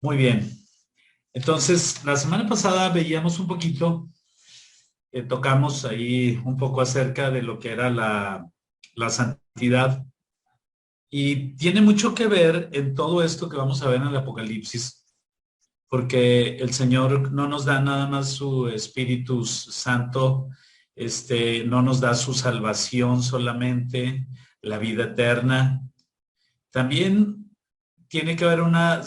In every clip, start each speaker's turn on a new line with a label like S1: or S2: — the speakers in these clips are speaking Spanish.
S1: Muy bien. Entonces, la semana pasada veíamos un poquito, tocamos ahí un poco acerca de lo que era la santidad y tiene mucho que ver en todo esto que vamos a ver en el Apocalipsis, porque el Señor no nos da nada más su Espíritu Santo, no nos da su salvación solamente, la vida eterna. También tiene que haber una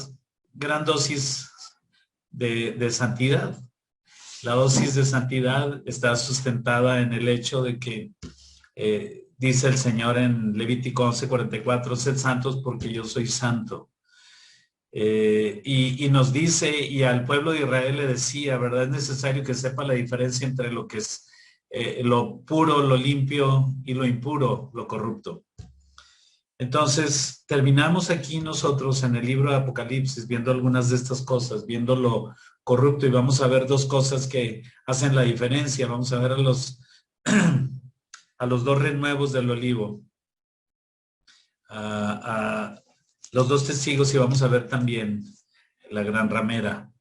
S1: gran dosis de santidad. La dosis de santidad está sustentada en el hecho de que dice el Señor en Levítico 11:44, sed santos porque yo soy santo. Y nos dice, y al pueblo de Israel le decía, ¿verdad? Es necesario que sepa la diferencia entre lo que es lo puro, lo limpio y lo impuro, lo corrupto. Entonces, terminamos aquí nosotros en el libro de Apocalipsis viendo algunas de estas cosas, viendo lo corrupto y vamos a ver dos cosas que hacen la diferencia. Vamos a ver a a los dos renuevos del olivo, a los dos testigos y vamos a ver también la gran ramera.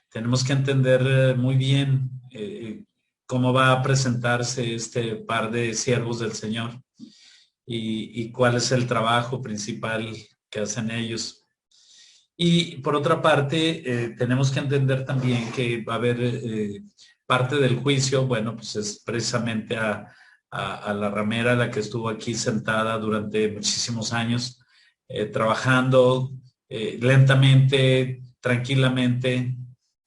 S1: Tenemos que entender muy bien cómo va a presentarse este par de siervos del Señor y cuál es el trabajo principal que hacen ellos. Y por otra parte, tenemos que entender también que va a haber parte del juicio, bueno, pues es precisamente a la ramera la que estuvo aquí sentada durante muchísimos años, trabajando lentamente, tranquilamente,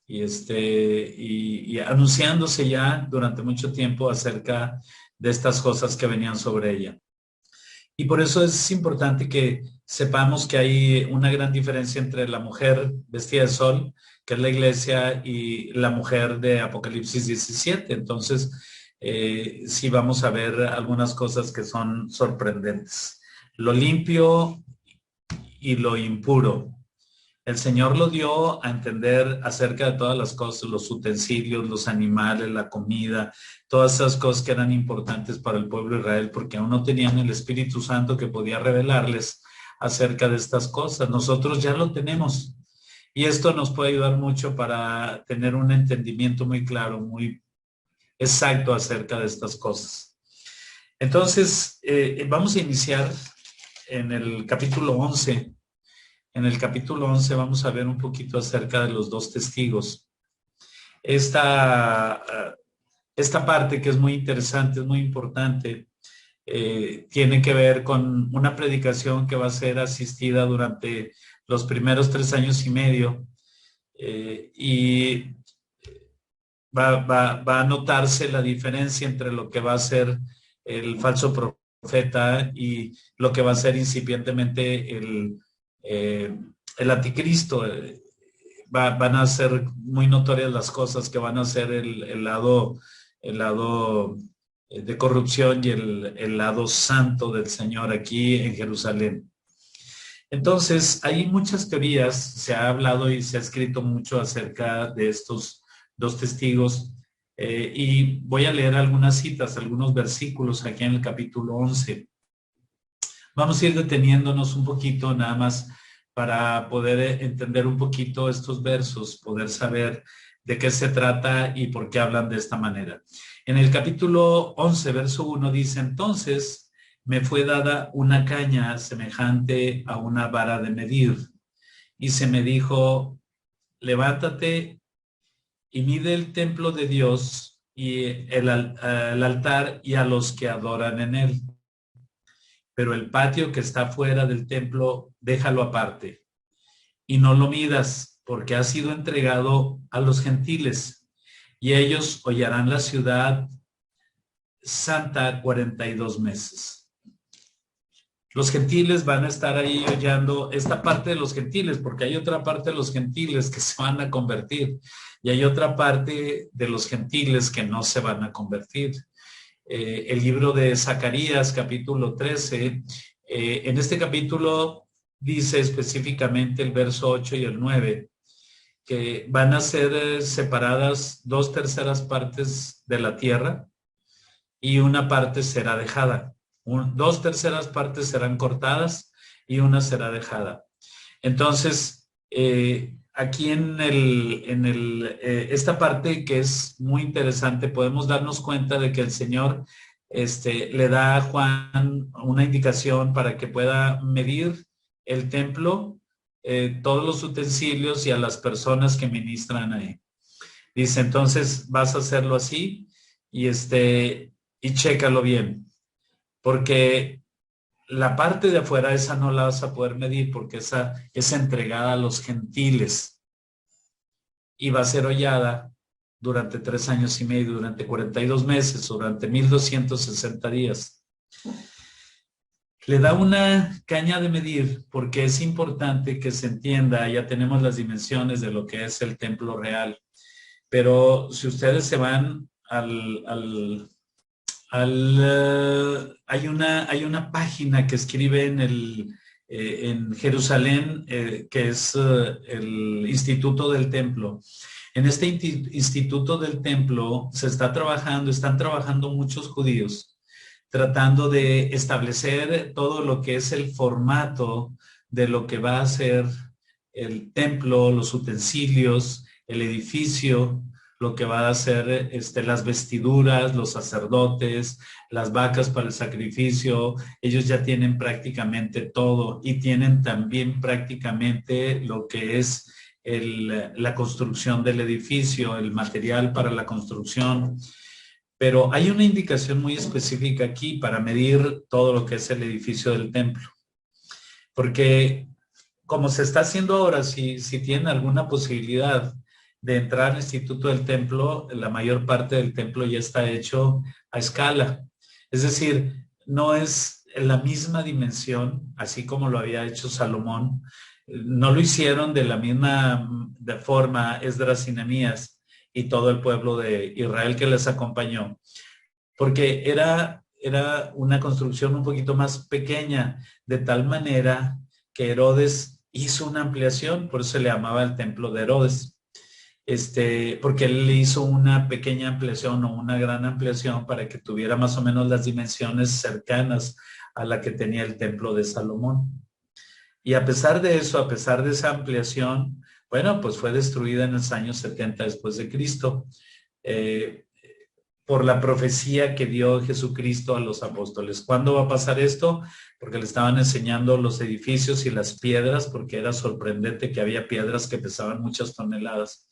S1: y anunciándose ya durante mucho tiempo acerca de estas cosas que venían sobre ella. Y por eso es importante que sepamos que hay una gran diferencia entre la mujer vestida de sol, que es la iglesia, y la mujer de Apocalipsis 17. Entonces, sí vamos a ver algunas cosas que son sorprendentes. Lo limpio y lo impuro. El Señor lo dio a entender acerca de todas las cosas, los utensilios, los animales, la comida, todas esas cosas que eran importantes para el pueblo de Israel, porque aún no tenían el Espíritu Santo que podía revelarles acerca de estas cosas. Nosotros ya lo tenemos y esto nos puede ayudar mucho para tener un entendimiento muy claro, muy exacto acerca de estas cosas. Entonces, vamos a iniciar en el capítulo 11. En el capítulo 11 vamos a ver un poquito acerca de los dos testigos. Esta, esta parte que es muy interesante, es muy importante, tiene que ver con una predicación que va a ser asistida durante los primeros 3 años y medio y va a notarse la diferencia entre lo que va a ser el falso profeta y lo que va a ser incipientemente el anticristo. Van a ser muy notorias las cosas que van a ser el lado de corrupción y el lado santo del Señor aquí en Jerusalén. Entonces, hay muchas teorías, se ha hablado y se ha escrito mucho acerca de estos dos testigos y voy a leer algunas citas, algunos versículos aquí en el capítulo 11. Vamos a ir deteniéndonos un poquito nada más para poder entender un poquito estos versos, poder saber de qué se trata y por qué hablan de esta manera. En el capítulo 11, verso 1 dice, entonces me fue dada una caña semejante a una vara de medir y se me dijo, levántate y mide el templo de Dios y el altar y a los que adoran en él. Pero el patio que está fuera del templo, déjalo aparte y no lo midas, porque ha sido entregado a los gentiles y ellos hollarán la ciudad santa 42 meses. Los gentiles van a estar ahí hollando esta parte de los gentiles, porque hay otra parte de los gentiles que se van a convertir y hay otra parte de los gentiles que no se van a convertir. El libro de Zacarías, capítulo 13, en este capítulo dice específicamente el verso 8 y el 9, que van a ser separadas 2/3 de la tierra y una parte será dejada. 2/3 serán cortadas y una será dejada. Entonces, aquí esta parte que es muy interesante, podemos darnos cuenta de que el Señor le da a Juan una indicación para que pueda medir el templo, todos los utensilios y a las personas que ministran ahí. Dice, entonces vas a hacerlo así y chécalo bien, porque la parte de afuera, esa no la vas a poder medir porque esa es entregada a los gentiles y va a ser hollada durante 3 años y medio, durante 42 meses, durante 1260 días. Le da una caña de medir porque es importante que se entienda, ya tenemos las dimensiones de lo que es el templo real, pero si ustedes se van hay una página que escribe en Jerusalén, que es el Instituto del Templo. En este Instituto del Templo están trabajando muchos judíos, tratando de establecer todo lo que es el formato de lo que va a ser el templo, los utensilios, el edificio, lo que va a ser las vestiduras, los sacerdotes, las vacas para el sacrificio. Ellos ya tienen prácticamente todo y tienen también prácticamente lo que es la construcción del edificio, el material para la construcción. Pero hay una indicación muy específica aquí para medir todo lo que es el edificio del templo. Porque como se está haciendo ahora, si tienen alguna posibilidad de entrar al Instituto del Templo, la mayor parte del templo ya está hecho a escala. Es decir, no es la misma dimensión, así como lo había hecho Salomón. No lo hicieron de la misma forma Esdras y Nehemías y todo el pueblo de Israel que les acompañó, porque era una construcción un poquito más pequeña, de tal manera que Herodes hizo una ampliación, por eso se le llamaba el templo de Herodes, porque él le hizo una pequeña ampliación o una gran ampliación para que tuviera más o menos las dimensiones cercanas a la que tenía el templo de Salomón. Y a pesar de eso, a pesar de esa ampliación, bueno, pues fue destruida en los años 70 después de Cristo, por la profecía que dio Jesucristo a los apóstoles. ¿Cuándo va a pasar esto? Porque le estaban enseñando los edificios y las piedras, porque era sorprendente que había piedras que pesaban muchas toneladas.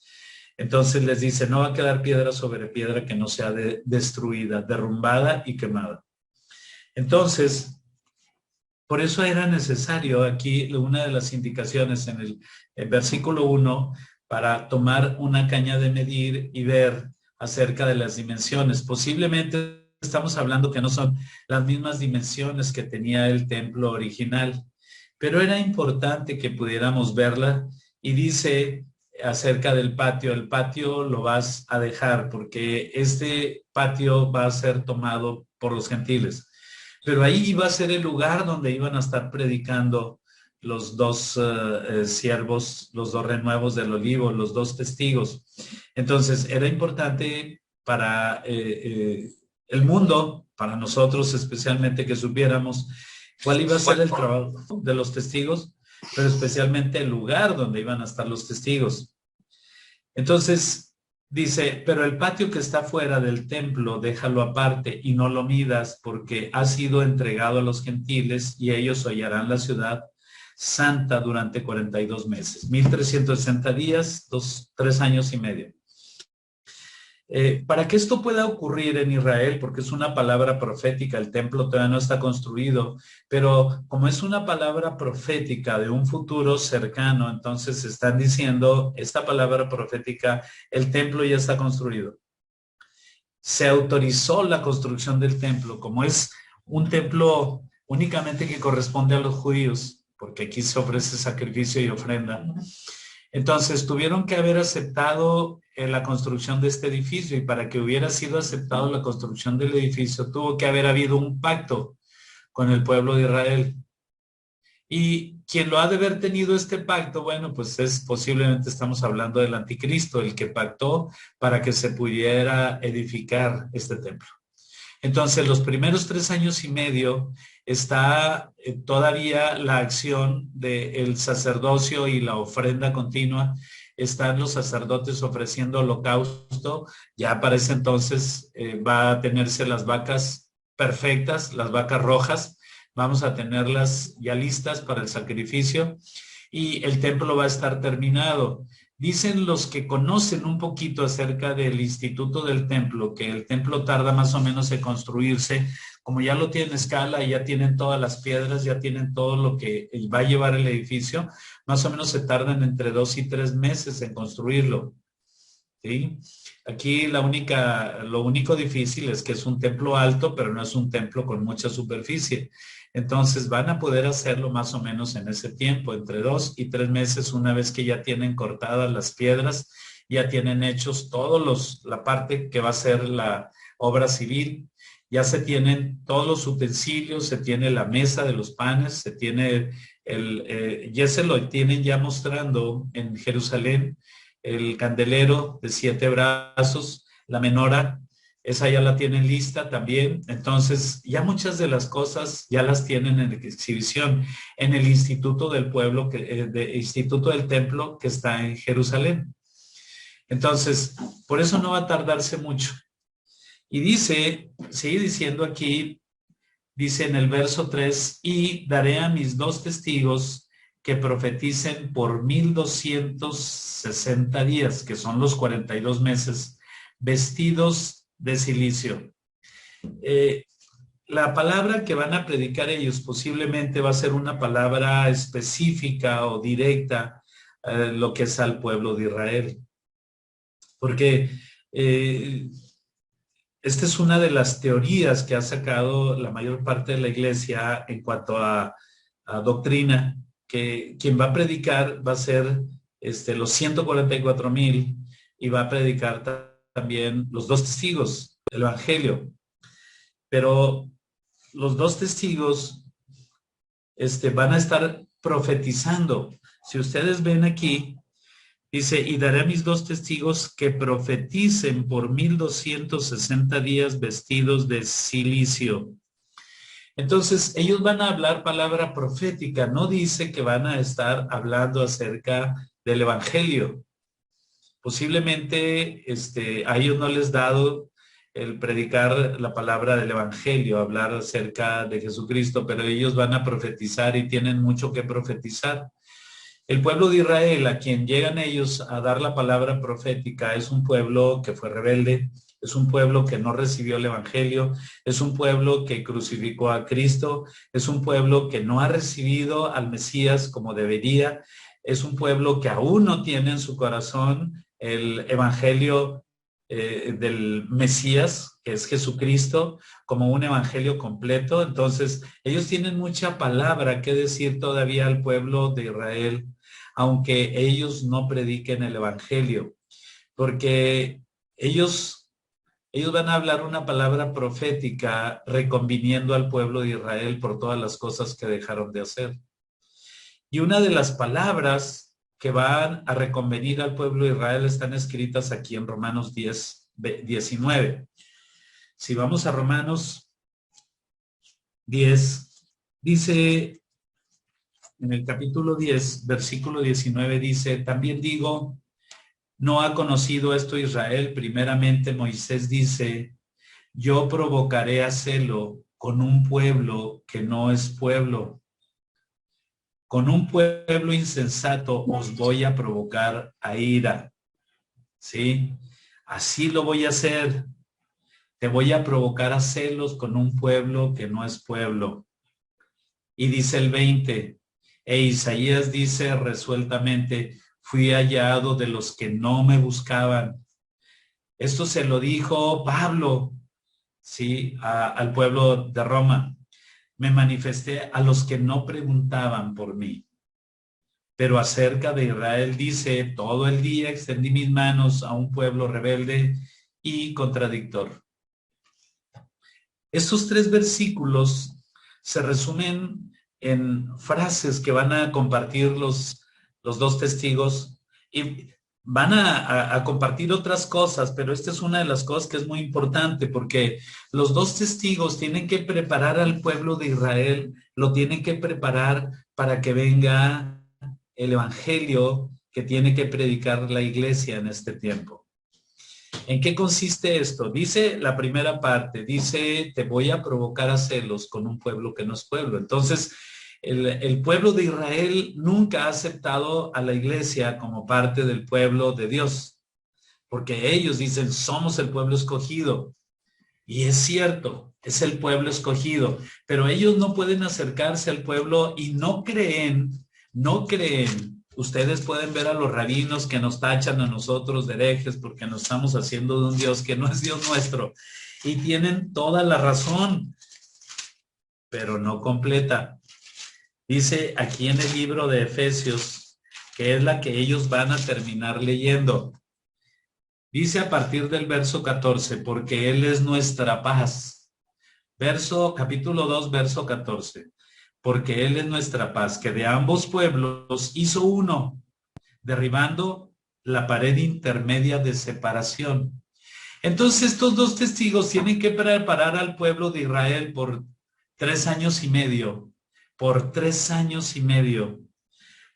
S1: Entonces les dice, no va a quedar piedra sobre piedra que no sea destruida, derrumbada y quemada. Entonces, por eso era necesario aquí una de las indicaciones en el versículo 1 para tomar una caña de medir y ver acerca de las dimensiones. Posiblemente estamos hablando que no son las mismas dimensiones que tenía el templo original, pero era importante que pudiéramos verla. Y dice acerca del patio, el patio lo vas a dejar porque este patio va a ser tomado por los gentiles. Pero ahí iba a ser el lugar donde iban a estar predicando los dos siervos, los dos renuevos del olivo, los dos testigos. Entonces, era importante para el mundo, para nosotros especialmente, que supiéramos cuál iba a ser el trabajo de los testigos, pero especialmente el lugar donde iban a estar los testigos. Entonces, dice, pero el patio que está fuera del templo, déjalo aparte y no lo midas, porque ha sido entregado a los gentiles y ellos hollarán la ciudad santa durante 42 meses, 1360 días, 3 años y medio. Para que esto pueda ocurrir en Israel, porque es una palabra profética, el templo todavía no está construido, pero como es una palabra profética de un futuro cercano, entonces están diciendo, esta palabra profética, el templo ya está construido. Se autorizó la construcción del templo, como es un templo únicamente que corresponde a los judíos, porque aquí se ofrece sacrificio y ofrenda. Entonces tuvieron que haber aceptado la construcción de este edificio, y para que hubiera sido aceptado la construcción del edificio tuvo que haber habido un pacto con el pueblo de Israel. Y quien lo ha de haber tenido este pacto, bueno, pues posiblemente estamos hablando del anticristo, el que pactó para que se pudiera edificar este templo. Entonces, los primeros 3 años y medio está todavía la acción del sacerdocio y la ofrenda continua. Están los sacerdotes ofreciendo holocausto. Ya para ese entonces va a tenerse las vacas perfectas, las vacas rojas. Vamos a tenerlas ya listas para el sacrificio y el templo va a estar terminado. Dicen los que conocen un poquito acerca del instituto del templo, que el templo tarda más o menos en construirse, como ya lo tienen a escala, ya tienen todas las piedras, ya tienen todo lo que va a llevar el edificio, más o menos se tardan entre 2 y 3 meses en construirlo. ¿Sí? Aquí lo único difícil es que es un templo alto, pero no es un templo con mucha superficie. Entonces van a poder hacerlo más o menos en ese tiempo, entre 2 y 3 meses, una vez que ya tienen cortadas las piedras, ya tienen hechos la parte que va a ser la obra civil, ya se tienen todos los utensilios, se tiene la mesa de los panes, se tiene ya se lo tienen ya mostrando en Jerusalén, el candelero de 7 brazos, la menorá, esa ya la tienen lista también. Entonces, ya muchas de las cosas ya las tienen en exhibición en el Instituto del Pueblo, Instituto del Templo que está en Jerusalén. Entonces, por eso no va a tardarse mucho. Y sigue diciendo aquí, dice en el verso 3, y daré a mis 2 testigos que profeticen por 1260 días, que son los 42 meses, vestidos de cilicio. La palabra que van a predicar ellos posiblemente va a ser una palabra específica o directa, lo que es al pueblo de Israel. Porque esta es una de las teorías que ha sacado la mayor parte de la iglesia en cuanto a doctrina, que quien va a predicar va a ser los 144,000 y va a predicar también los 2 testigos del evangelio. Pero los 2 testigos van a estar profetizando. Si ustedes ven aquí, dice, y daré a mis 2 testigos que profeticen por 1260 días vestidos de cilicio. Entonces, ellos van a hablar palabra profética, no dice que van a estar hablando acerca del evangelio. Posiblemente a ellos no les dado el predicar la palabra del evangelio, hablar acerca de Jesucristo, pero ellos van a profetizar y tienen mucho que profetizar. El pueblo de Israel, a quien llegan ellos a dar la palabra profética, es un pueblo que fue rebelde, es un pueblo que no recibió el evangelio, es un pueblo que crucificó a Cristo, es un pueblo que no ha recibido al Mesías como debería, es un pueblo que aún no tiene en su corazón el evangelio del Mesías, que es Jesucristo, como un evangelio completo. Entonces, ellos tienen mucha palabra que decir todavía al pueblo de Israel, aunque ellos no prediquen el evangelio, porque ellos van a hablar una palabra profética reconviniendo al pueblo de Israel por todas las cosas que dejaron de hacer. Y una de las palabras que van a reconvenir al pueblo de Israel están escritas aquí en Romanos 10, 19. Si vamos a Romanos 10, dice en el capítulo 10, versículo 19, dice, también digo, ¿no ha conocido esto Israel? Primeramente Moisés dice, yo provocaré a celo con un pueblo que no es pueblo. Con un pueblo insensato os voy a provocar a ira. ¿Sí? Así lo voy a hacer. Te voy a provocar a celos con un pueblo que no es pueblo. Y dice el 20, e Isaías dice resueltamente, fui hallado de los que no me buscaban. Esto se lo dijo Pablo, ¿sí? Al pueblo de Roma. Me manifesté a los que no preguntaban por mí. Pero acerca de Israel dice, todo el día extendí mis manos a un pueblo rebelde y contradictor. Estos 3 versículos se resumen en frases que van a compartir los 2 testigos y van a compartir otras cosas, pero esta es una de las cosas que es muy importante porque los dos testigos tienen que preparar al pueblo de Israel, lo tienen que preparar para que venga el evangelio que tiene que predicar la iglesia en este tiempo. ¿En qué consiste esto? Dice la primera parte, dice, te voy a provocar a celos con un pueblo que no es pueblo. Entonces, el pueblo de Israel nunca ha aceptado a la iglesia como parte del pueblo de Dios, porque ellos dicen, somos el pueblo escogido. Y es cierto, es el pueblo escogido, pero ellos no pueden acercarse al pueblo y no creen. Ustedes pueden ver a los rabinos que nos tachan a nosotros de herejes porque nos estamos haciendo de un Dios que no es Dios nuestro. Y tienen toda la razón, pero no completa. Dice aquí en el libro de Efesios, que es la que ellos van a terminar leyendo. Dice a partir del verso 14, porque Él es nuestra paz. Capítulo 2, verso 14. Porque Él es nuestra paz, que de ambos pueblos hizo uno, derribando la pared intermedia de separación. Entonces estos dos testigos tienen que preparar al pueblo de Israel por 3 años y medio,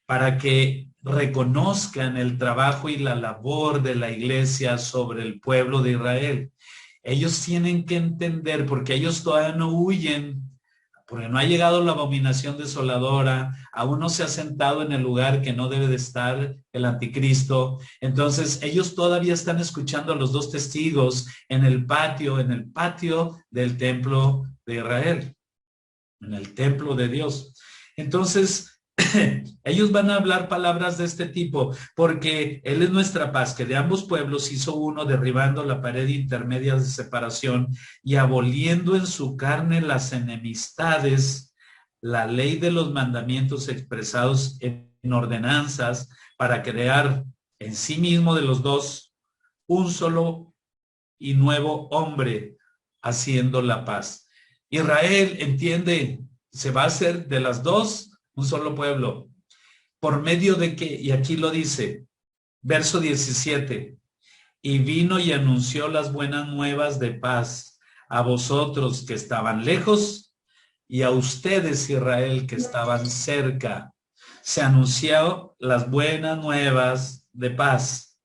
S1: para que reconozcan el trabajo y la labor de la iglesia sobre el pueblo de Israel. Ellos tienen que entender, porque ellos todavía no huyen, porque no ha llegado la abominación desoladora, aún no se ha sentado en el lugar que no debe de estar el anticristo. Entonces ellos todavía están escuchando a los dos testigos en el patio del templo de Israel, en el templo de Dios. Entonces ellos van a hablar palabras de este tipo, porque Él es nuestra paz, que de ambos pueblos hizo uno, derribando la pared intermedia de separación y aboliendo en su carne las enemistades, la ley de los mandamientos expresados en ordenanzas, para crear en sí mismo de los dos un solo y nuevo hombre, haciendo la paz. Israel, entiende, se va a hacer de las dos un solo pueblo. ¿Por medio de qué? Y aquí lo dice, verso 17. Y vino y anunció las buenas nuevas de paz a vosotros que estaban lejos y a ustedes, Israel, que estaban cerca. Se anunció las buenas nuevas de paz.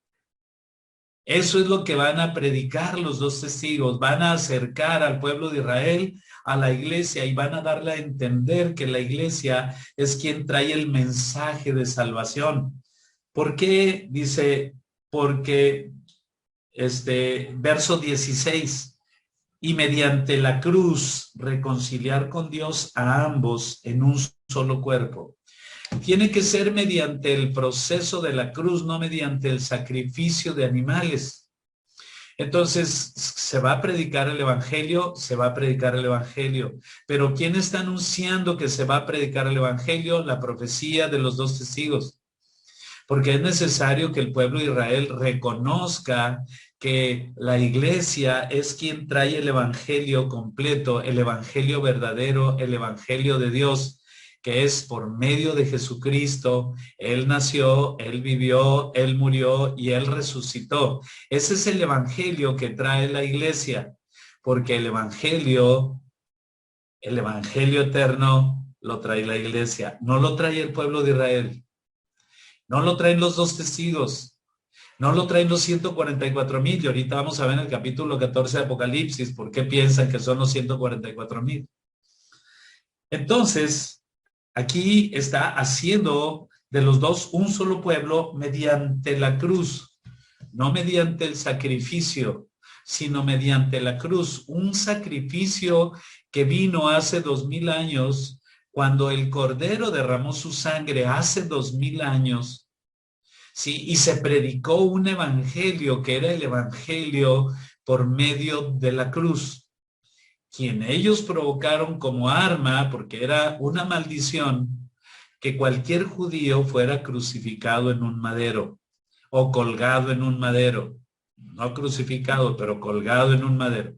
S1: Eso es lo que van a predicar los dos testigos. Van a acercar al pueblo de Israel a la iglesia y van a darle a entender que la iglesia es quien trae el mensaje de salvación. ¿Por qué? Dice, porque verso 16, y mediante la cruz reconciliar con Dios a ambos en un solo cuerpo. Tiene que ser mediante el proceso de la cruz, no mediante el sacrificio de animales. Entonces, se va a predicar el evangelio, pero ¿quién está anunciando que se va a predicar el evangelio? La profecía de los dos testigos. Porque es necesario que el pueblo de Israel reconozca que la iglesia es quien trae el evangelio completo, el evangelio verdadero, el evangelio de Dios, que es por medio de Jesucristo. Él nació, Él vivió, Él murió y Él resucitó. Ese es el evangelio que trae la iglesia, porque el evangelio eterno lo trae la iglesia, no lo trae el pueblo de Israel, no lo traen los dos testigos, no lo traen los 144,000, y ahorita vamos a ver en el capítulo 14 de Apocalipsis por qué piensan que son los 144,000. Entonces, aquí está haciendo de los dos un solo pueblo mediante la cruz, no mediante el sacrificio, sino mediante la cruz, un sacrificio que vino hace 2000 años, cuando el Cordero derramó su sangre hace 2000 años, ¿sí? Y se predicó un evangelio que era el evangelio por medio de la cruz, quien ellos provocaron como arma, porque era una maldición, que cualquier judío fuera crucificado en un madero o colgado en un madero, no crucificado, pero colgado en un madero.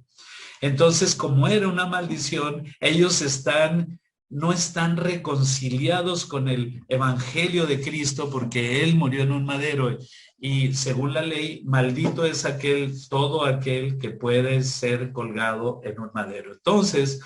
S1: Entonces, como era una maldición, ellos están no están reconciliados con el evangelio de Cristo porque Él murió en un madero. Y según la ley, maldito es todo aquel que puede ser colgado en un madero. Entonces,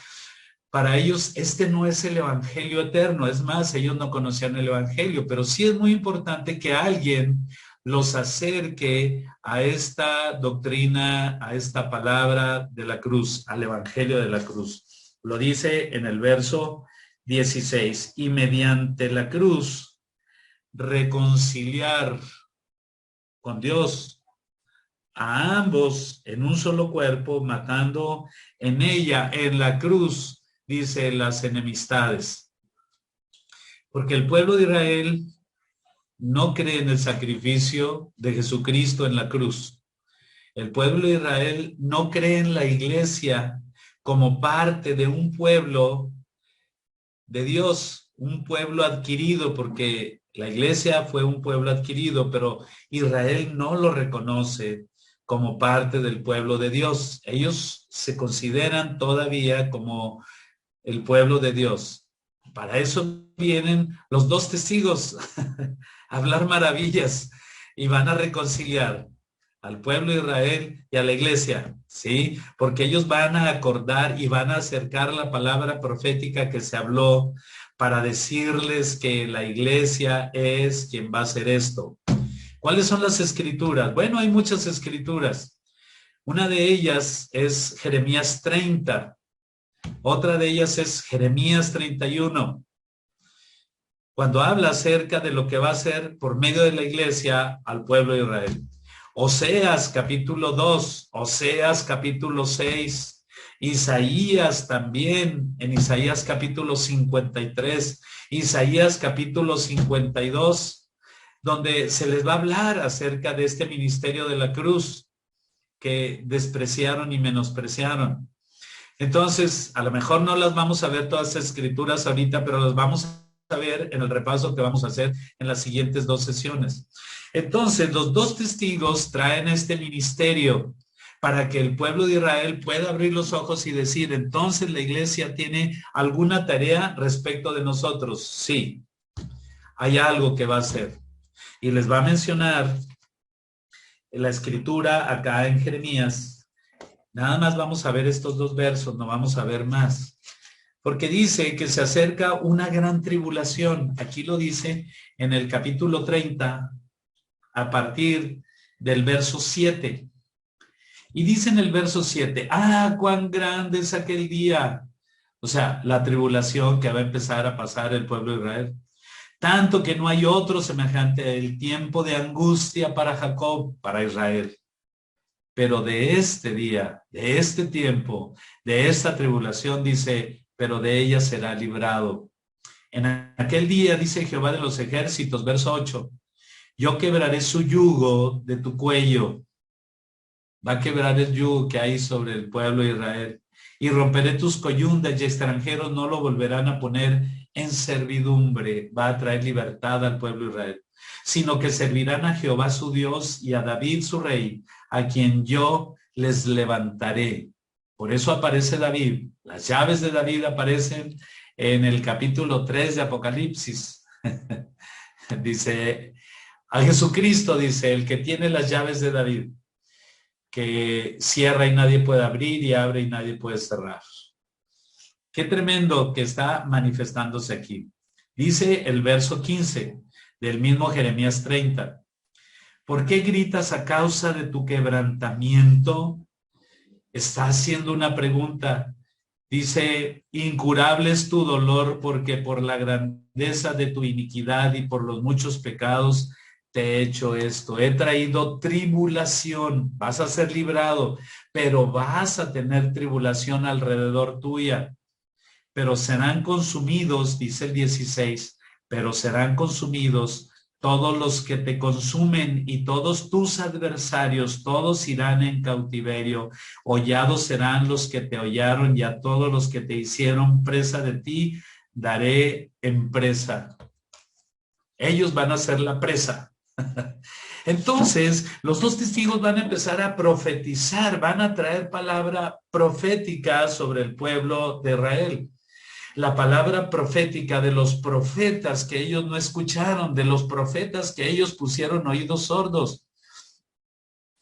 S1: para ellos este no es el evangelio eterno. Es más, ellos no conocían el evangelio, pero sí es muy importante que alguien los acerque a esta doctrina, a esta palabra de la cruz, al evangelio de la cruz. Lo dice en el verso 16, y mediante la cruz reconciliar con Dios a ambos en un solo cuerpo, matando en ella, en la cruz, dice, las enemistades. Porque el pueblo de Israel no cree en el sacrificio de Jesucristo en la cruz. El pueblo de Israel no cree en la iglesia como parte de un pueblo de Dios, un pueblo adquirido, porque la iglesia fue un pueblo adquirido, pero Israel no lo reconoce como parte del pueblo de Dios. Ellos se consideran todavía como el pueblo de Dios. Para eso vienen los dos testigos a hablar maravillas y van a reconciliar al pueblo de Israel y a la iglesia, ¿sí? Porque ellos van a acordar y van a acercar la palabra profética que se habló para decirles que la iglesia es quien va a hacer esto. ¿Cuáles son las escrituras? Bueno, hay muchas escrituras. Una de ellas es Jeremías 30. Otra de ellas es Jeremías 31. Cuando habla acerca de lo que va a hacer por medio de la iglesia al pueblo de Israel. Oseas capítulo 2, Oseas capítulo 6, Isaías también, en Isaías capítulo 53, Isaías capítulo 52, donde se les va a hablar acerca de este ministerio de la cruz que despreciaron y menospreciaron. Entonces, a lo mejor no las vamos a ver todas las escrituras ahorita, pero las vamos a ver en el repaso que vamos a hacer en las siguientes 2 sesiones. Entonces, los 2 testigos traen este ministerio para que el pueblo de Israel pueda abrir los ojos y decir, entonces la iglesia tiene alguna tarea respecto de nosotros. Sí, hay algo que va a hacer. Y les va a mencionar en la escritura acá en Jeremías. Nada más vamos a ver estos 2 versos, no vamos a ver más. Porque dice que se acerca una gran tribulación. Aquí lo dice en el capítulo 30, a partir del verso 7. Y dice en el verso 7, cuán grande es aquel día. O sea, la tribulación que va a empezar a pasar el pueblo de Israel. Tanto que no hay otro semejante el tiempo de angustia para Jacob, para Israel. Pero de este día, de este tiempo, de esta tribulación, dice, pero de ella será librado. En aquel día, dice Jehová de los ejércitos, verso 8, yo quebraré su yugo de tu cuello. Va a quebrar el yugo que hay sobre el pueblo de Israel. Y romperé tus coyundas y extranjeros no lo volverán a poner en servidumbre. Va a traer libertad al pueblo de Israel. Sino que servirán a Jehová su Dios y a David su rey, a quien yo les levantaré. Por eso aparece David. Las llaves de David aparecen en el capítulo 3 de Apocalipsis. Dice, a Jesucristo dice, el que tiene las llaves de David, que cierra y nadie puede abrir y abre y nadie puede cerrar. Qué tremendo que está manifestándose aquí. Dice el verso 15 del mismo Jeremías 30. ¿Por qué gritas a causa de tu quebrantamiento? Está haciendo una pregunta. Dice, incurable es tu dolor porque por la grandeza de tu iniquidad y por los muchos pecados te he hecho esto. He traído tribulación. Vas a ser librado, pero vas a tener tribulación alrededor tuya. Pero serán consumidos, dice el 16, pero serán consumidos todos los que te consumen y todos tus adversarios, todos irán en cautiverio. Hollados serán los que te hollaron y a todos los que te hicieron presa de ti, daré en presa. Ellos van a ser la presa. Entonces, los 2 testigos van a empezar a profetizar, van a traer palabra profética sobre el pueblo de Israel. la palabra profética de los profetas que ellos no escucharon, de los profetas que ellos pusieron oídos sordos.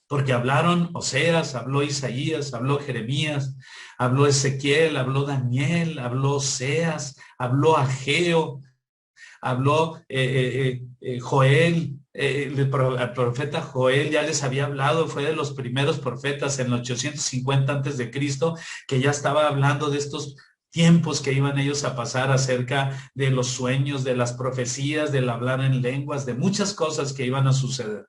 S1: Porque hablaron Oseas, habló Isaías, habló Jeremías, habló Ezequiel, habló Daniel, habló Oseas, habló Ageo, habló Joel. El profeta Joel ya les había hablado, fue de los primeros profetas en el 850 antes de Cristo, que ya estaba hablando de estos tiempos que iban ellos a pasar, acerca de los sueños, de las profecías, del hablar en lenguas, de muchas cosas que iban a suceder.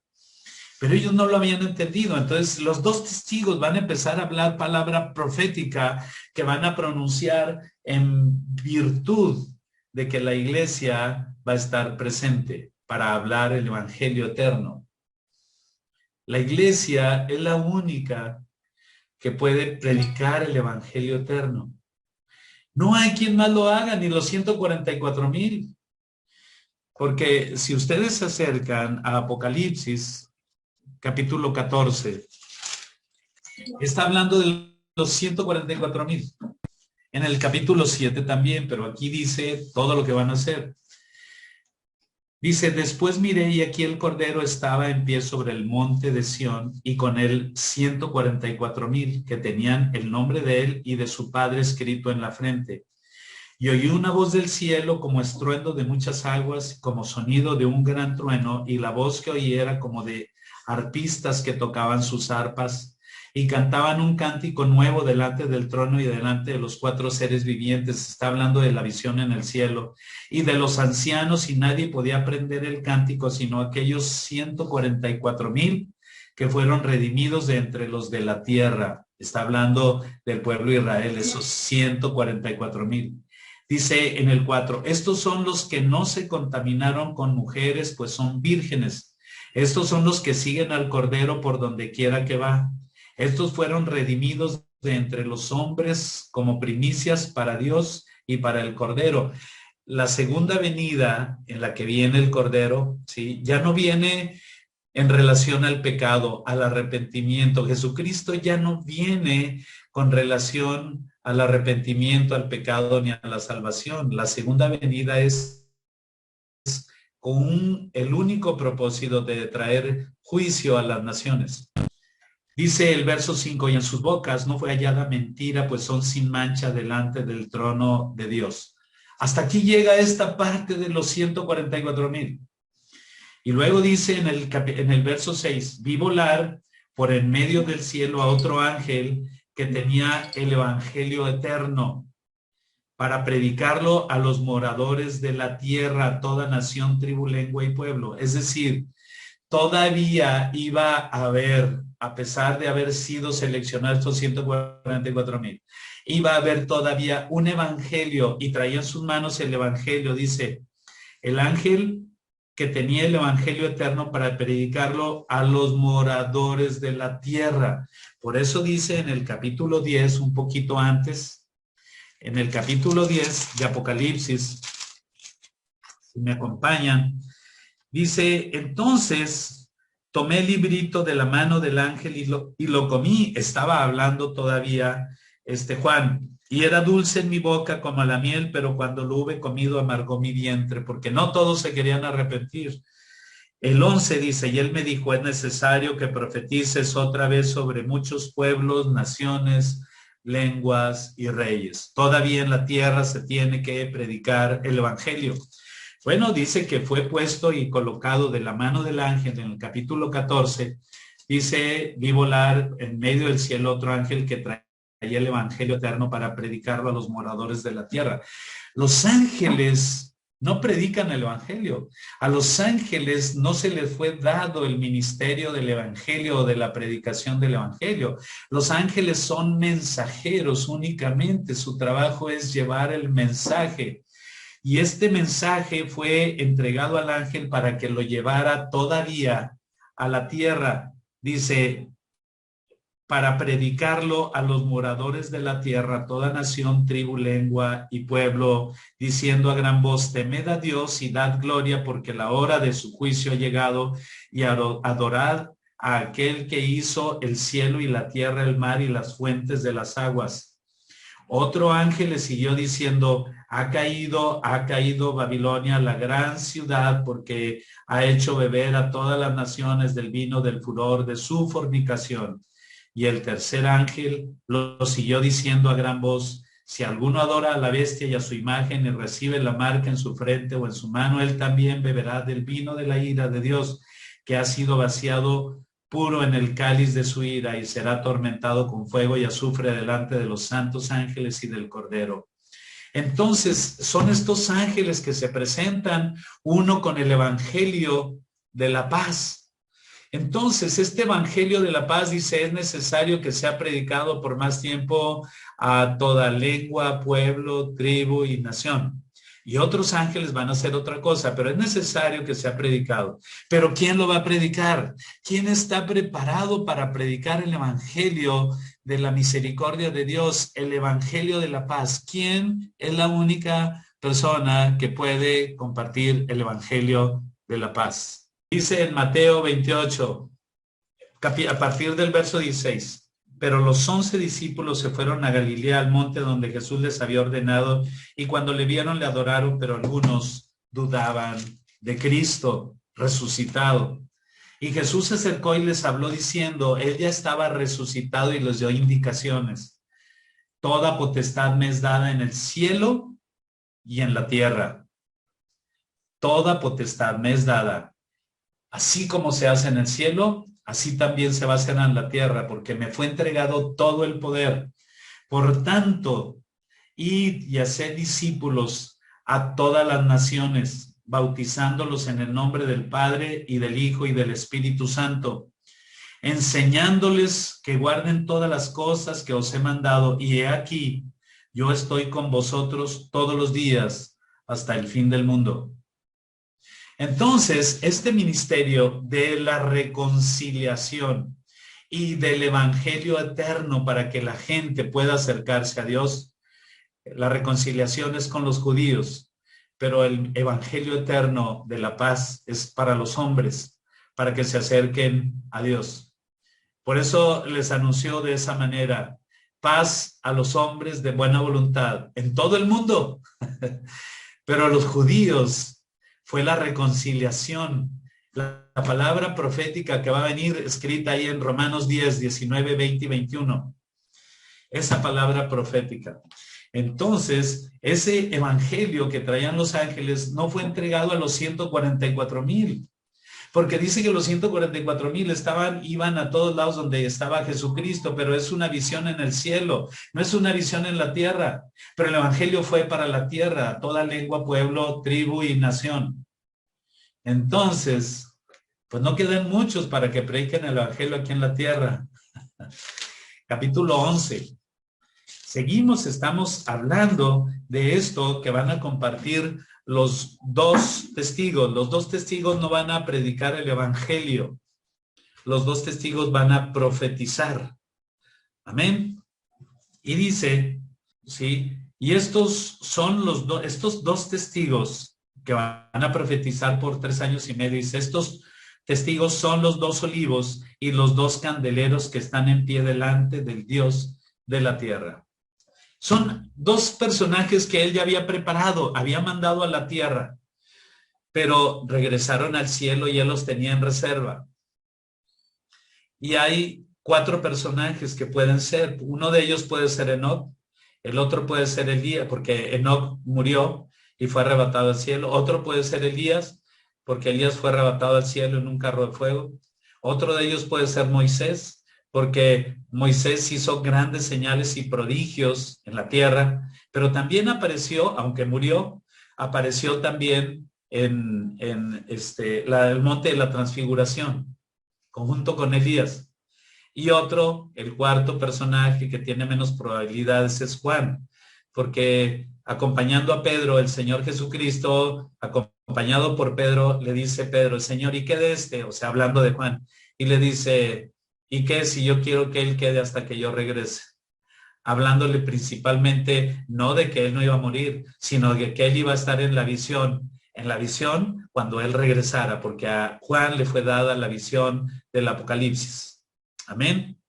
S1: Pero ellos no lo habían entendido. Entonces los dos testigos van a empezar a hablar palabra profética que van a pronunciar en virtud de que la iglesia va a estar presente para hablar el evangelio eterno. La iglesia es la única que puede predicar el evangelio eterno. No hay quien más lo haga, ni los 144,000. Porque si ustedes se acercan a Apocalipsis, capítulo 14, está hablando de los 144,000. En el capítulo 7 también, pero aquí dice todo lo que van a hacer. Dice, después miré y aquí el Cordero estaba en pie sobre el monte de Sión y con él 144,000 que tenían el nombre de él y de su padre escrito en la frente. Y oí una voz del cielo como estruendo de muchas aguas, como sonido de un gran trueno, y la voz que oí era como de arpistas que tocaban sus arpas y cantaban un cántico nuevo delante del trono y delante de los 4 seres vivientes. Está hablando de la visión en el cielo y de los ancianos, y nadie podía aprender el cántico sino aquellos 144,000 que fueron redimidos de entre los de la tierra. Está hablando del pueblo de Israel, esos 144,000. Dice en el 4, estos son los que no se contaminaron con mujeres, pues son vírgenes. Estos son los que siguen al Cordero por donde quiera que va. Estos fueron redimidos de entre los hombres como primicias para Dios y para el Cordero. La segunda venida en la que viene el Cordero, ¿sí?, ya no viene en relación al pecado, al arrepentimiento. Jesucristo ya no viene con relación al arrepentimiento, al pecado ni a la salvación. La segunda venida es con el único propósito de traer juicio a las naciones. Dice el verso 5, y en sus bocas no fue hallada mentira, pues son sin mancha delante del trono de Dios. Hasta aquí llega esta parte de los 144,000. Y luego dice en el verso 6, vi volar por en medio del cielo a otro ángel que tenía el evangelio eterno para predicarlo a los moradores de la tierra, a toda nación, tribu, lengua y pueblo. Es decir, todavía iba a haber, a pesar de haber sido seleccionados estos 144,000, iba a haber todavía un evangelio, y traía en sus manos el evangelio. Dice, el ángel que tenía el evangelio eterno para predicarlo a los moradores de la tierra. Por eso dice en el capítulo 10, un poquito antes, en el capítulo 10 de Apocalipsis, si me acompañan, dice, entonces tomé el librito de la mano del ángel y lo comí. Estaba hablando todavía Juan. Y era dulce en mi boca como la miel, pero cuando lo hube comido amargó mi vientre, porque no todos se querían arrepentir. El 11 dice, y él me dijo, es necesario que profetices otra vez sobre muchos pueblos, naciones, lenguas y reyes. Todavía en la tierra se tiene que predicar el evangelio. Bueno, dice que fue puesto y colocado de la mano del ángel en el capítulo 14. Dice, vi volar en medio del cielo otro ángel que traía el evangelio eterno para predicarlo a los moradores de la tierra. Los ángeles no predican el evangelio. A los ángeles no se les fue dado el ministerio del evangelio o de la predicación del evangelio. Los ángeles son mensajeros únicamente. Su trabajo es llevar el mensaje. Y este mensaje fue entregado al ángel para que lo llevara todavía a la tierra. Dice, para predicarlo a los moradores de la tierra, toda nación, tribu, lengua y pueblo, diciendo a gran voz, temed a Dios y dad gloria, porque la hora de su juicio ha llegado, y adorad a aquel que hizo el cielo y la tierra, el mar y las fuentes de las aguas. Otro ángel le siguió diciendo, ha caído Babilonia, la gran ciudad, porque ha hecho beber a todas las naciones del vino del furor de su fornicación. Y el tercer ángel lo siguió diciendo a gran voz, si alguno adora a la bestia y a su imagen y recibe la marca en su frente o en su mano, él también beberá del vino de la ira de Dios, que ha sido vaciado puro en el cáliz de su ira, y será atormentado con fuego y azufre delante de los santos ángeles y del Cordero. Entonces, son estos ángeles que se presentan, uno con el evangelio de la paz. Entonces, este evangelio de la paz dice, es necesario que sea predicado por más tiempo a toda lengua, pueblo, tribu y nación. Y otros ángeles van a hacer otra cosa, pero es necesario que sea predicado. Pero ¿quién lo va a predicar? ¿Quién está preparado para predicar el evangelio de la misericordia de Dios, el evangelio de la paz? ¿Quién es la única persona que puede compartir el evangelio de la paz? Dice en Mateo 28, a partir del verso 16. Pero los 11 discípulos se fueron a Galilea, al monte donde Jesús les había ordenado, y cuando le vieron le adoraron, pero algunos dudaban de Cristo resucitado. Y Jesús se acercó y les habló diciendo, él ya estaba resucitado, y les dio indicaciones. Toda potestad me es dada en el cielo y en la tierra. Toda potestad me es dada. Así como se hace en el cielo, así también se va a hacer en la tierra, porque me fue entregado todo el poder. Por tanto, id y haced discípulos a todas las naciones, bautizándolos en el nombre del Padre y del Hijo y del Espíritu Santo, enseñándoles que guarden todas las cosas que os he mandado, y he aquí, yo estoy con vosotros todos los días hasta el fin del mundo. Entonces, este ministerio de la reconciliación y del evangelio eterno para que la gente pueda acercarse a Dios, la reconciliación es con los judíos, pero el evangelio eterno de la paz es para los hombres, para que se acerquen a Dios. Por eso les anunció de esa manera, paz a los hombres de buena voluntad en todo el mundo, pero a los judíos fue la reconciliación. La palabra profética que va a venir escrita ahí en Romanos 10, 19, 20 y 21. Esa palabra profética. Entonces, ese evangelio que traían los ángeles no fue entregado a los 144,000, porque dice que los 144,000 iban a todos lados donde estaba Jesucristo, pero es una visión en el cielo, no es una visión en la tierra. Pero el evangelio fue para la tierra, toda lengua, pueblo, tribu y nación. Entonces, pues no quedan muchos para que prediquen el evangelio aquí en la tierra. Capítulo 11. Seguimos, estamos hablando de esto que van a compartir los dos testigos. Los dos testigos no van a predicar el evangelio. Los dos testigos van a profetizar. Amén. Y dice, ¿sí? Y estos son estos dos testigos que van a profetizar por 3 años y medio. Dice, estos testigos son los 2 olivos y los 2 candeleros que están en pie delante del Dios de la tierra. Son 2 personajes que él ya había preparado, había mandado a la tierra, pero regresaron al cielo y él los tenía en reserva. Y hay 4 personajes que pueden ser. Uno de ellos puede ser Enoc, el otro puede ser Elías, porque Enoc murió y fue arrebatado al cielo. Otro puede ser Elías, porque Elías fue arrebatado al cielo en un carro de fuego. Otro de ellos puede ser Moisés, porque Moisés hizo grandes señales y prodigios en la tierra, pero también apareció, aunque murió, apareció también en el monte de la transfiguración, conjunto con Elías. Y otro, el cuarto personaje que tiene menos probabilidades es Juan, porque acompañando a Pedro, el Señor Jesucristo, acompañado por Pedro, le dice Pedro, Señor, ¿y qué de este? O sea, hablando de Juan, y le dice, ¿y qué si yo quiero que él quede hasta que yo regrese? Hablándole principalmente no de que él no iba a morir, sino de que él iba a estar en la visión cuando él regresara, porque a Juan le fue dada la visión del Apocalipsis. Amén.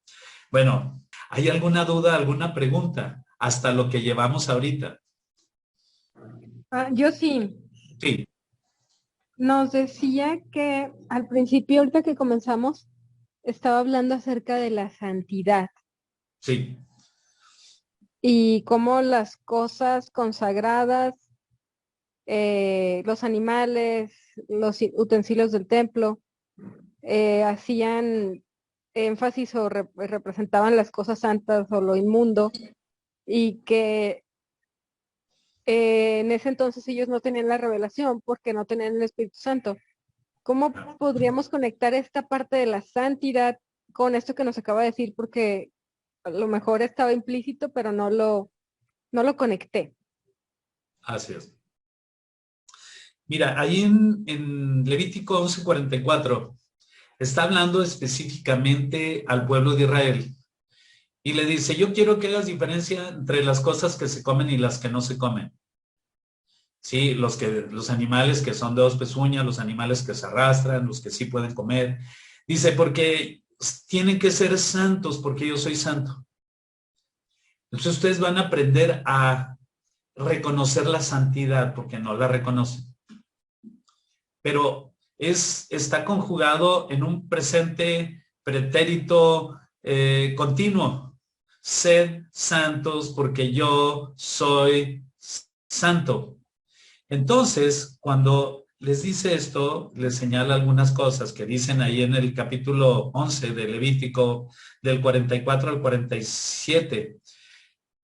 S1: Bueno, ¿hay alguna duda, alguna pregunta? hasta lo que llevamos ahorita.
S2: Yo sí.
S1: Sí.
S2: Nos decía que al principio, ahorita que comenzamos, estaba hablando acerca de la santidad
S1: Sí.
S2: y cómo las cosas consagradas, los animales, los utensilios del templo, hacían énfasis o representaban las cosas santas o lo inmundo, y que en ese entonces ellos no tenían la revelación porque no tenían el Espíritu Santo. ¿Cómo podríamos conectar esta parte de la santidad con esto que nos acaba de decir? Porque a lo mejor estaba implícito, pero no lo conecté.
S1: Así es. Mira, ahí en Levítico 11:44 está hablando específicamente al pueblo de Israel y le dice, yo quiero que hagas diferencia entre las cosas que se comen y las que no se comen. Sí, los animales que son de dos pezuñas, los animales que se arrastran, los que sí pueden comer. Dice, porque tienen que ser santos porque yo soy santo. Entonces ustedes van a aprender a reconocer la santidad porque no la reconocen. Pero está conjugado en un presente pretérito continuo. Sed santos porque yo soy santo. Entonces, cuando les dice esto, les señala algunas cosas que dicen ahí en el capítulo 11 de Levítico, del 44 al 47.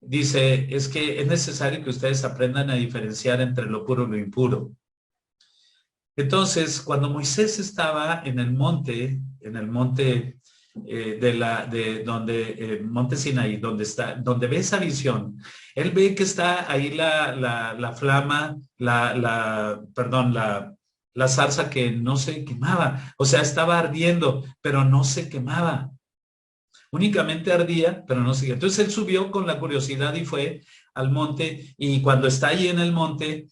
S1: Dice, es que es necesario que ustedes aprendan a diferenciar entre lo puro y lo impuro. Entonces, cuando Moisés estaba en el monte Monte Sinaí, donde ve esa visión, él ve que está ahí la flama, la zarza que no se quemaba, o sea, estaba ardiendo, pero no se quemaba. Únicamente ardía, pero no se quemaba. Entonces él subió con la curiosidad y fue al monte, y cuando está ahí en el monte,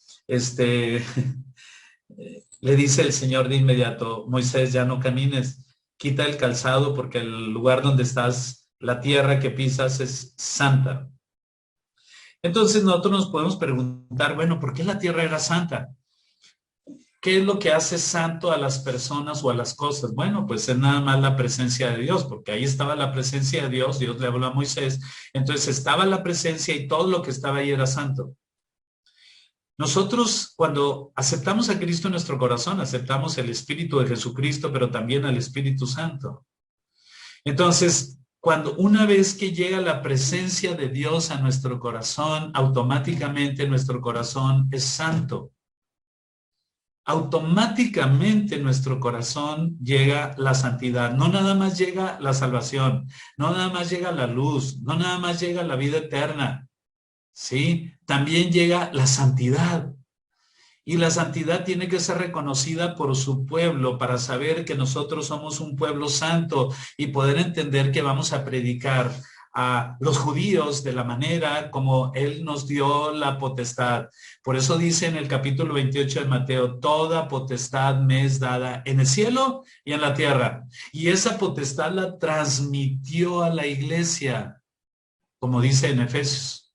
S1: le dice el Señor de inmediato, Moisés, ya no camines, quita el calzado porque el lugar donde estás, la tierra que pisas es santa. Entonces nosotros nos podemos preguntar, bueno, ¿por qué la tierra era santa? ¿Qué es lo que hace santo a las personas o a las cosas? Bueno, pues es nada más la presencia de Dios, porque ahí estaba la presencia de Dios, Dios le habló a Moisés, entonces estaba la presencia y todo lo que estaba ahí era santo. Nosotros cuando aceptamos a Cristo en nuestro corazón, aceptamos el Espíritu de Jesucristo, pero también al Espíritu Santo. Entonces, cuando una vez que llega la presencia de Dios a nuestro corazón, automáticamente nuestro corazón es santo. Automáticamente en nuestro corazón llega la santidad. No nada más llega la salvación, no nada más llega la luz, no nada más llega la vida eterna. ¿Sí? También llega la santidad. Y la santidad tiene que ser reconocida por su pueblo para saber que nosotros somos un pueblo santo y poder entender que vamos a predicar a los judíos de la manera como Él nos dio la potestad. Por eso dice en el capítulo 28 de Mateo, toda potestad me es dada en el cielo y en la tierra. Y esa potestad la transmitió a la iglesia, como dice en Efesios.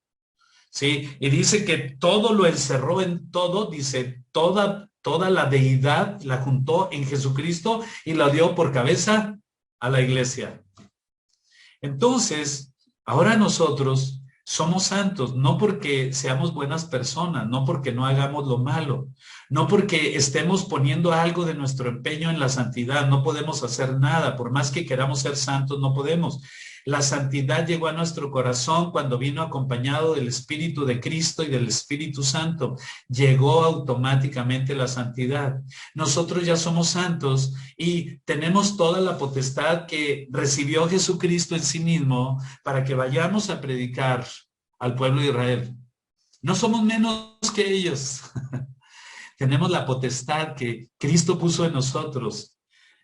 S1: Sí, y dice que todo lo encerró en todo, dice, toda la deidad la juntó en Jesucristo y la dio por cabeza a la iglesia. Entonces, ahora nosotros somos santos, no porque seamos buenas personas, no porque no hagamos lo malo, no porque estemos poniendo algo de nuestro empeño en la santidad, no podemos hacer nada, por más que queramos ser santos, no podemos. La santidad llegó a nuestro corazón cuando vino acompañado del Espíritu de Cristo y del Espíritu Santo. Llegó automáticamente la santidad. Nosotros ya somos santos y tenemos toda la potestad que recibió Jesucristo en sí mismo para que vayamos a predicar al pueblo de Israel. No somos menos que ellos. Tenemos la potestad que Cristo puso en nosotros,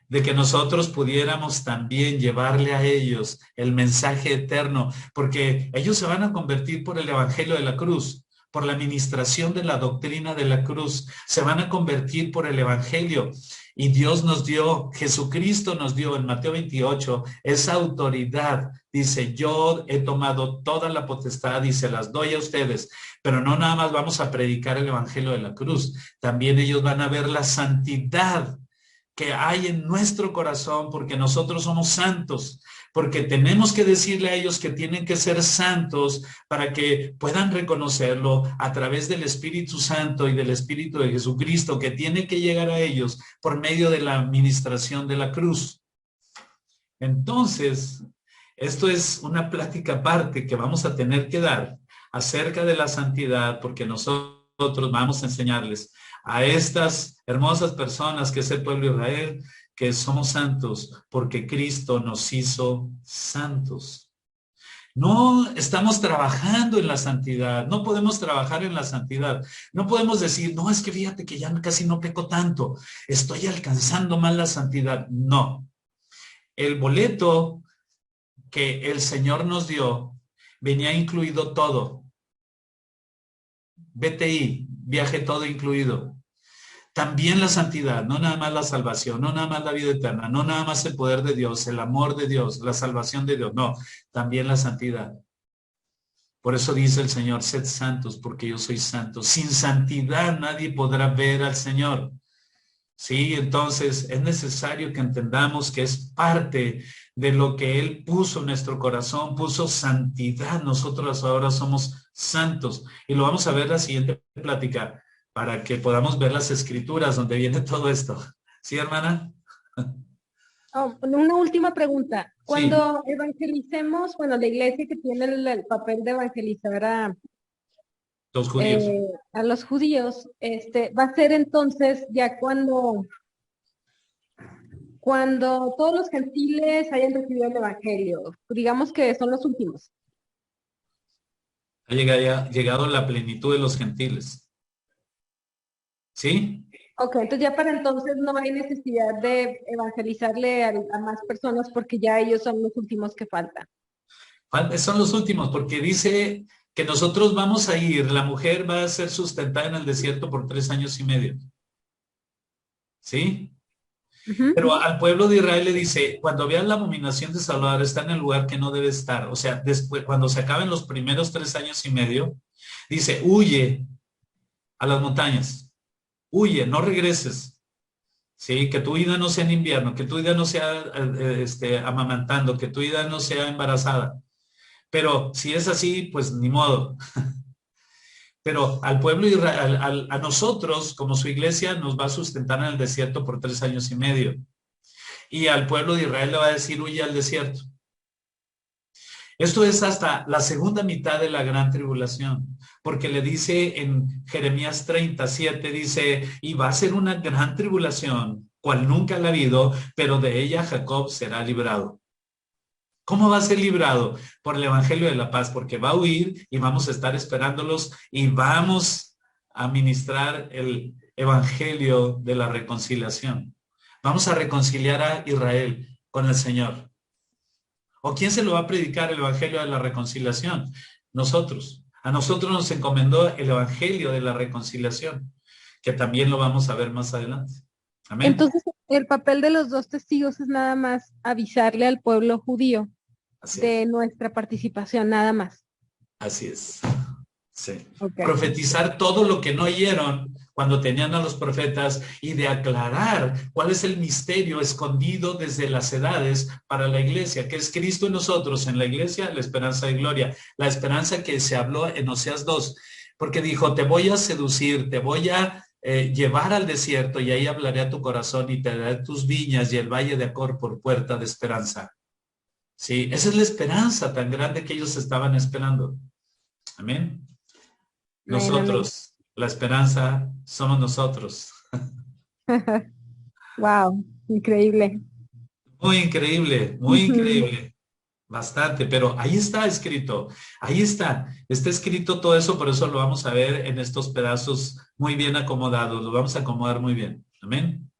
S1: de que nosotros pudiéramos también llevarle a ellos el mensaje eterno, porque ellos se van a convertir por el evangelio de la cruz, por la administración de la doctrina de la cruz, se van a convertir por el evangelio. Y Dios nos dio, Jesucristo nos dio en Mateo 28 esa autoridad. Dice, yo he tomado toda la potestad y se las doy a ustedes. Pero no nada más vamos a predicar el evangelio de la cruz. También ellos van a ver la santidad que hay en nuestro corazón, porque nosotros somos santos, porque tenemos que decirle a ellos que tienen que ser santos para que puedan reconocerlo a través del Espíritu Santo y del Espíritu de Jesucristo, que tiene que llegar a ellos por medio de la administración de la cruz. Entonces, esto es una plática aparte que vamos a tener que dar acerca de la santidad, porque nosotros vamos a enseñarles a estas hermosas personas que es el pueblo de Israel, que somos santos porque Cristo nos hizo santos. No estamos trabajando en la santidad, no podemos trabajar en la santidad. No podemos decir, no, es que fíjate que ya casi no peco tanto, estoy alcanzando más la santidad. No. El boleto que el Señor nos dio venía incluido todo. BTI, viaje todo incluido. También la santidad, no nada más la salvación, no nada más la vida eterna, no nada más el poder de Dios, el amor de Dios, la salvación de Dios, no, también la santidad. Por eso dice el Señor, sed santos porque yo soy santo. Sin santidad nadie podrá ver al Señor. Sí, entonces es necesario que entendamos que es parte de lo que Él puso en nuestro corazón, puso santidad. Nosotros ahora somos santos. Y lo vamos a ver en la siguiente plática, para que podamos ver las escrituras donde viene todo esto. ¿Sí, hermana?
S2: Oh, una última pregunta. Cuando
S1: Sí.
S2: evangelicemos, bueno, la iglesia que tiene el papel de evangelizar
S1: Los judíos.
S2: a los judíos, va a ser entonces ya cuando todos los gentiles hayan recibido el evangelio, digamos que son los últimos.
S1: Ha llegado la plenitud de los gentiles. ¿Sí?
S2: Ok, entonces ya para entonces no hay necesidad de evangelizarle a más personas porque ya ellos son los últimos que faltan.
S1: Son los últimos, porque dice que nosotros vamos a ir, la mujer va a ser sustentada en el desierto por 3 años y medio. ¿Sí? Pero al pueblo de Israel le dice, cuando vean la abominación de Salvador, está en el lugar que no debe estar. O sea, después, cuando se acaben los primeros 3 años y medio, dice, huye a las montañas, huye, no regreses. Sí, que tu vida no sea en invierno, que tu vida no sea amamantando, que tu vida no sea embarazada. Pero si es así, pues ni modo. Pero al pueblo de Israel, a nosotros, como su iglesia, nos va a sustentar en el desierto por 3 años y medio. Y al pueblo de Israel le va a decir, huye al desierto. Esto es hasta la segunda mitad de la gran tribulación, porque le dice en Jeremías 37, dice, y va a ser una gran tribulación, cual nunca la ha habido, pero de ella Jacob será librado. ¿Cómo va a ser librado? Por el evangelio de la paz, porque va a huir y vamos a estar esperándolos y vamos a ministrar el evangelio de la reconciliación. Vamos a reconciliar a Israel con el Señor. ¿O quién se lo va a predicar el evangelio de la reconciliación? Nosotros. A nosotros nos encomendó el evangelio de la reconciliación, que también lo vamos a ver más adelante. Amén.
S2: Entonces, el papel de los dos testigos es nada más avisarle al pueblo judío de nuestra participación, nada más.
S1: Así es. Sí.
S2: Okay.
S1: Profetizar todo lo que no oyeron cuando tenían a los profetas y de aclarar cuál es el misterio escondido desde las edades para la iglesia, que es Cristo en nosotros, en la iglesia, la esperanza de gloria, la esperanza que se habló en Oseas 2, porque dijo, te voy a seducir, te voy a llevar al desierto y ahí hablaré a tu corazón y te daré tus viñas y el valle de Acor por puerta de esperanza. Sí, esa es la esperanza tan grande que ellos estaban esperando. Amén. Nosotros, la esperanza somos nosotros.
S2: Wow, increíble.
S1: Muy increíble, muy increíble. Bastante, pero ahí está escrito, está escrito todo eso, por eso lo vamos a ver en estos pedazos muy bien acomodados, lo vamos a acomodar muy bien. Amén.